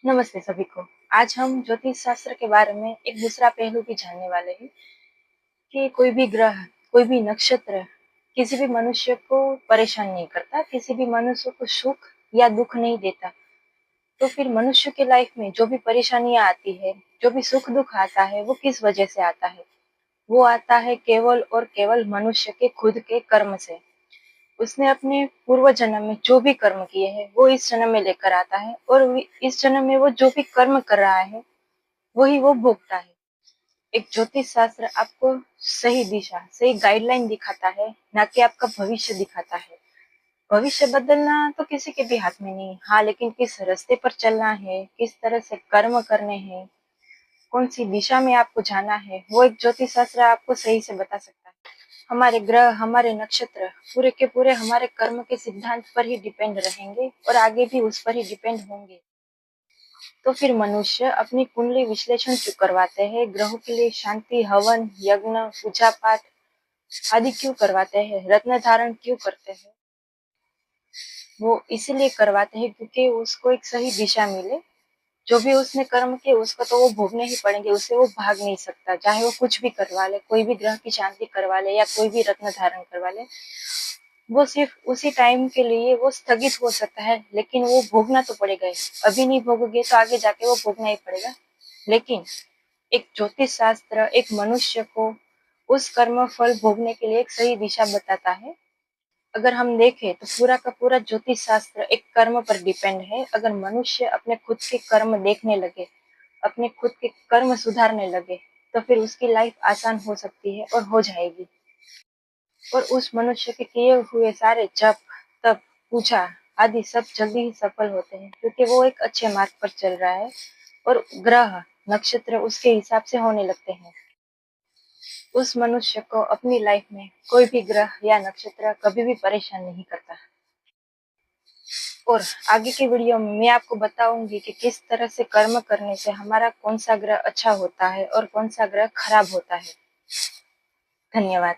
नमस्ते सभी को। आज हम ज्योतिष शास्त्र के बारे में एक दूसरा पहलू भी जानने वाले हैं कि कोई भी ग्रह, कोई भी नक्षत्र किसी भी मनुष्य को परेशान नहीं करता, किसी भी मनुष्य को सुख या दुख नहीं देता। तो फिर मनुष्य के लाइफ में जो भी परेशानियां आती है, जो भी सुख दुख आता है, वो किस वजह से आता है? वो आता है केवल और केवल मनुष्य के खुद के कर्म से। उसने अपने पूर्व जन्म में जो भी कर्म किए हैं वो इस जन्म में लेकर आता है, और इस जन्म में वो जो भी कर्म कर रहा है वही वो भोगता है। एक ज्योतिष शास्त्र आपको सही दिशा, सही गाइडलाइन दिखाता है, ना कि आपका भविष्य दिखाता है। भविष्य बदलना तो किसी के भी हाथ में नहीं, हाँ, लेकिन किस रास्ते पर चलना है, किस तरह से कर्म करने हैं, कौन सी दिशा में आपको जाना है, वो एक ज्योतिष शास्त्र आपको सही से बता सकता है। हमारे ग्रह, हमारे नक्षत्र पूरे के पूरे हमारे कर्म के सिद्धांत पर ही डिपेंड रहेंगे और आगे भी उस पर ही डिपेंड होंगे। तो फिर मनुष्य अपनी कुंडली विश्लेषण क्यों करवाते हैं? ग्रहों के लिए शांति, हवन, यज्ञ, पूजा पाठ आदि क्यों करवाते हैं? रत्न धारण क्यों करते हैं? वो इसीलिए करवाते हैं क्योंकि उसको एक सही दिशा मिले। जो भी उसने कर्म किए उसको तो वो भोगने ही पड़ेंगे, उससे वो भाग नहीं सकता। चाहे वो कुछ भी करवा ले, कोई भी ग्रह की शांति करवा ले या कोई भी रत्न धारण करवा ले, वो सिर्फ उसी टाइम के लिए वो स्थगित हो सकता है, लेकिन वो भोगना तो पड़ेगा ही। अभी नहीं भोगोगे तो आगे जाके वो भोगना ही पड़ेगा। लेकिन एक ज्योतिष शास्त्र एक मनुष्य को उस कर्म फल भोगने के लिए एक सही दिशा बताता है। अगर हम देखें तो पूरा का पूरा ज्योतिष शास्त्र एक कर्म पर डिपेंड है। अगर मनुष्य अपने खुद के कर्म देखने लगे, अपने खुद के कर्म सुधारने लगे, तो फिर उसकी लाइफ आसान हो सकती है और हो जाएगी। और उस मनुष्य के किए हुए सारे जप, तप, पूजा आदि सब जल्दी ही सफल होते हैं, क्योंकि वो एक अच्छे मार्ग पर चल रहा है और ग्रह नक्षत्र उसके हिसाब से होने लगते हैं। उस मनुष्य को अपनी लाइफ में कोई भी ग्रह या नक्षत्र कभी भी परेशान नहीं करता। और आगे की वीडियो में मैं आपको बताऊंगी कि किस तरह से कर्म करने से हमारा कौन सा ग्रह अच्छा होता है और कौन सा ग्रह खराब होता है। धन्यवाद।